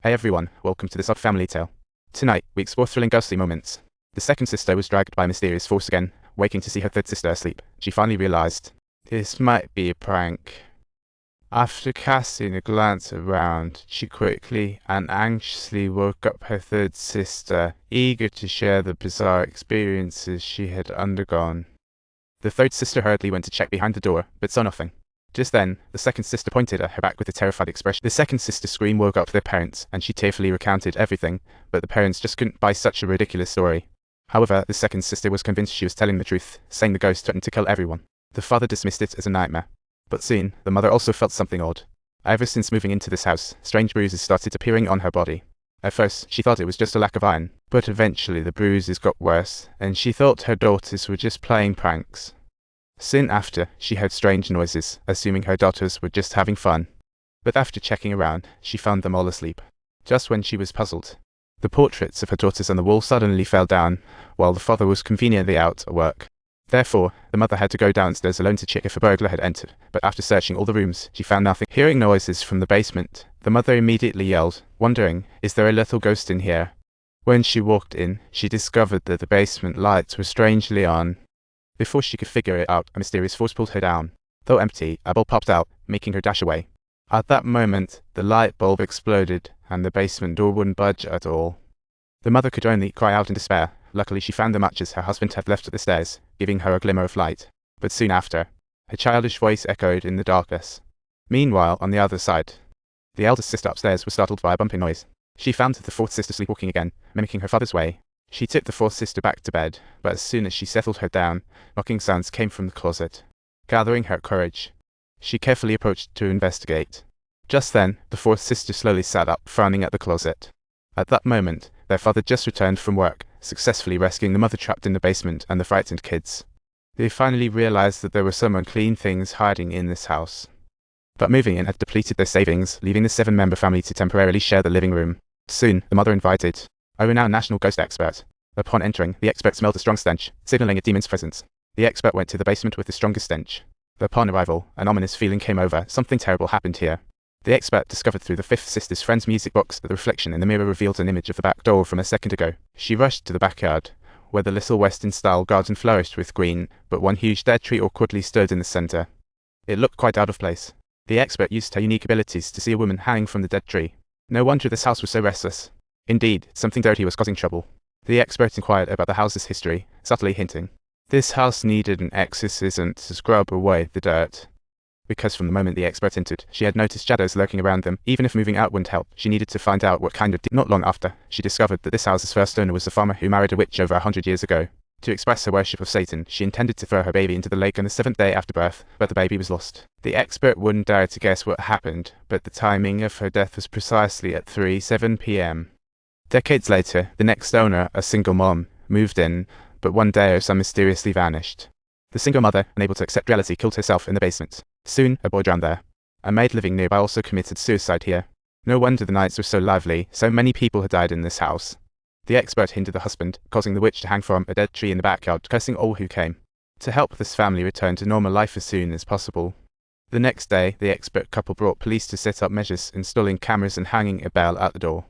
Hey everyone, welcome to this odd family tale. Tonight, we explore thrilling ghostly moments. The second sister was dragged by a mysterious force again. Waking to see her third sister asleep, she finally realized, this might be a prank. After casting a glance around, she quickly and anxiously woke up her third sister, eager to share the bizarre experiences she had undergone. The third sister hurriedly went to check behind the door, but saw nothing. Just then, the second sister pointed at her back with a terrified expression. The second sister's scream woke up their parents, and she tearfully recounted everything, but the parents just couldn't buy such a ridiculous story. However, the second sister was convinced she was telling the truth, saying the ghost threatened to kill everyone. The father dismissed it as a nightmare. But soon, the mother also felt something odd. Ever since moving into this house, strange bruises started appearing on her body. At first, she thought it was just a lack of iron, but eventually the bruises got worse, and she thought her daughters were just playing pranks. Soon after, she heard strange noises, assuming her daughters were just having fun. But after checking around, she found them all asleep. Just when she was puzzled, the portraits of her daughters on the wall suddenly fell down, while the father was conveniently out at work. Therefore, the mother had to go downstairs alone to check if a burglar had entered, but after searching all the rooms, she found nothing. Hearing noises from the basement, the mother immediately yelled, wondering, is there a little ghost in here? When she walked in, she discovered that the basement lights were strangely on. Before she could figure it out, a mysterious force pulled her down. Though empty, a bulb popped out, making her dash away. At that moment, the light bulb exploded, and the basement door wouldn't budge at all. The mother could only cry out in despair. Luckily, she found the matches her husband had left at the stairs, giving her a glimmer of light. But soon after, a childish voice echoed in the darkness. Meanwhile, on the other side, the eldest sister upstairs was startled by a bumping noise. She found the fourth sister sleepwalking again, mimicking her father's way. She took the fourth sister back to bed, but as soon as she settled her down, knocking sounds came from the closet. Gathering her courage, she carefully approached to investigate. Just then, the fourth sister slowly sat up, frowning at the closet. At that moment, their father just returned from work, successfully rescuing the mother trapped in the basement and the frightened kids. They finally realized that there were some unclean things hiding in this house. But moving in had depleted their savings, leaving the 7-member family to temporarily share the living room. Soon, the mother invited a renowned national ghost expert. Upon entering, the expert smelled a strong stench, signaling a demon's presence. The expert went to the basement with the strongest stench. Upon arrival, an ominous feeling came over. Something terrible happened here. The expert discovered through the fifth sister's friend's music box that the reflection in the mirror revealed an image of the back door from a second ago. She rushed to the backyard, where the little Western-style garden flourished with green, but one huge dead tree awkwardly stood in the center. It looked quite out of place. The expert used her unique abilities to see a woman hanging from the dead tree. No wonder this house was so restless. Indeed, something dirty was causing trouble. The expert inquired about the house's history, subtly hinting, this house needed an exorcism to scrub away the dirt. Because from the moment the expert entered, she had noticed shadows lurking around them. Even if moving out wouldn't help, she needed to find out what kind of Not long after, she discovered that this house's first owner was a farmer who married a witch over 100 years ago. To express her worship of Satan, she intended to throw her baby into the lake on the 7th day after birth, but the baby was lost. The expert wouldn't dare to guess what happened, but the timing of her death was precisely at 3:07 p.m. Decades later, the next owner, a single mom, moved in, but one day her son mysteriously vanished. The single mother, unable to accept reality, killed herself in the basement. Soon, a boy drowned there. A maid living nearby also committed suicide here. No wonder the nights were so lively, so many people had died in this house. The expert hindered the husband, causing the witch to hang from a dead tree in the backyard, cursing all who came. To help this family return to normal life as soon as possible. The next day, the expert couple brought police to set up measures, installing cameras and hanging a bell at the door.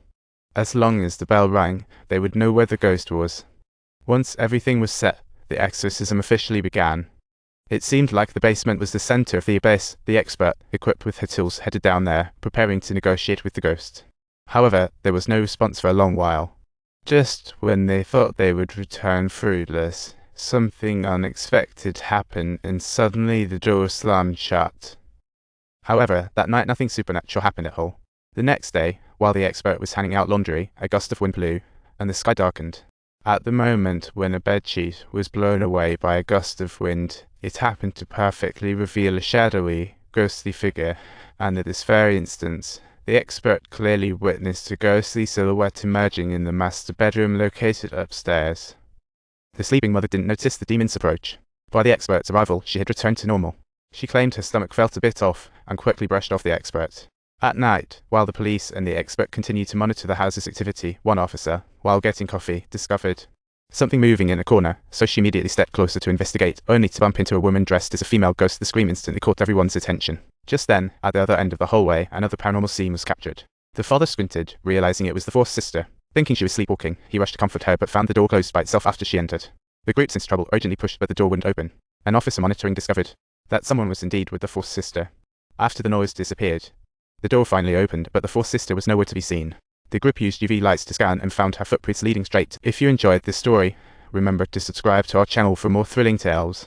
As long as the bell rang, they would know where the ghost was. Once everything was set, the exorcism officially began. It seemed like the basement was the center of the abyss. The expert, equipped with her tools, headed down there, preparing to negotiate with the ghost. However, there was no response for a long while. Just when they thought they would return fruitless, something unexpected happened, and suddenly the door slammed shut. However, that night nothing supernatural happened at all. The next day, while the expert was hanging out laundry, a gust of wind blew, and the sky darkened. At the moment when a bedsheet was blown away by a gust of wind, it happened to perfectly reveal a shadowy, ghostly figure, and at this very instant, the expert clearly witnessed a ghostly silhouette emerging in the master bedroom located upstairs. The sleeping mother didn't notice the demon's approach. By the expert's arrival, she had returned to normal. She claimed her stomach felt a bit off, and quickly brushed off the expert. At night, while the police and the expert continued to monitor the house's activity, one officer, while getting coffee, discovered something moving in a corner, so she immediately stepped closer to investigate, only to bump into a woman dressed as a female ghost. The scream instantly caught everyone's attention. Just then, at the other end of the hallway, another paranormal scene was captured. The father squinted, realizing it was the fourth sister. Thinking she was sleepwalking, he rushed to comfort her but found the door closed by itself after she entered. The group, since trouble, urgently pushed but the door wouldn't open. An officer monitoring discovered that someone was indeed with the fourth sister. After the noise disappeared, the door finally opened but the fourth sister was nowhere to be seen. The group used UV lights to scan and found her footprints leading straight. If you enjoyed this story, remember to subscribe to our channel for more thrilling tales.